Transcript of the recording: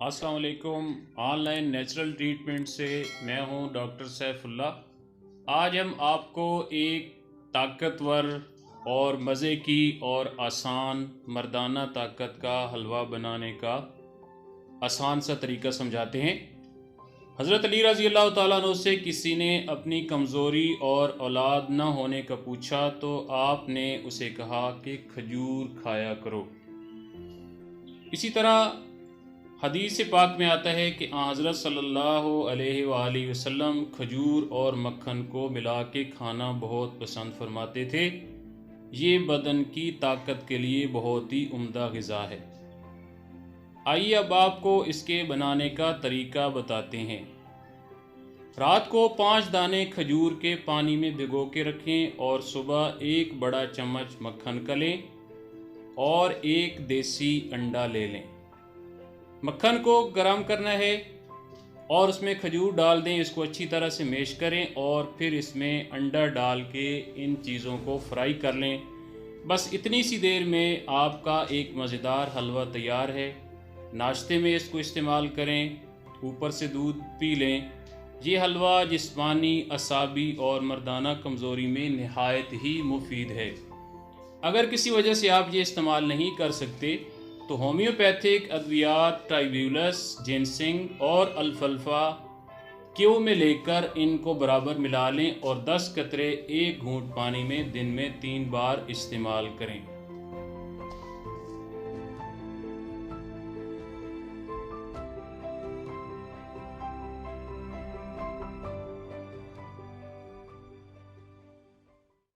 अस्सलाम वालेकुम। Online natural treatment से मैं हूं डॉक्टर सैफुल्ला। आज हम आपको एक ताकतवर और मज़े की और आसान मर्दाना ताकत का हलवा बनाने का आसान सा तरीका समझाते हैं। हज़रत अली रज़ी अल्लाह तआला अन्हु से किसी ने अपनी कमज़ोरी और औलाद न होने का पूछा तो आपने उसे कहा कि खजूर खाया करो। इसी तरह हदीस पाक में आता है कि हज़रत सल्लल्लाहु अलैहि वसल्लम खजूर और मक्खन को मिला के खाना बहुत पसंद फरमाते थे। ये बदन की ताकत के लिए बहुत ही उम्दा ग़िज़ा है। आइए अब आपको इसके बनाने का तरीका बताते हैं। रात को 5 दाने खजूर के पानी में भिगो के रखें और सुबह 1 बड़ा चम्मच मक्खन का लें और 1 देसी अंडा ले लें। मक्खन को गरम करना है और उसमें खजूर डाल दें। इसको अच्छी तरह से मैश करें और फिर इसमें अंडा डाल के इन चीज़ों को फ्राई कर लें। बस इतनी सी देर में आपका एक मज़ेदार हलवा तैयार है। नाश्ते में इसको इस्तेमाल करें, ऊपर से दूध पी लें। ये हलवा जिस्मानी, असाबी और मर्दाना कमज़ोरी में नहायत ही मुफीद है। अगर किसी वजह से आप ये इस्तेमाल नहीं कर सकते तो होम्योपैथिक अद्वियात ट्राइब्यूलस, जिनसिंग और अल्फल्फा क्यू में लेकर इनको बराबर मिला लें और 10 कतरे 1 घूंट पानी में दिन में 3 बार इस्तेमाल करें।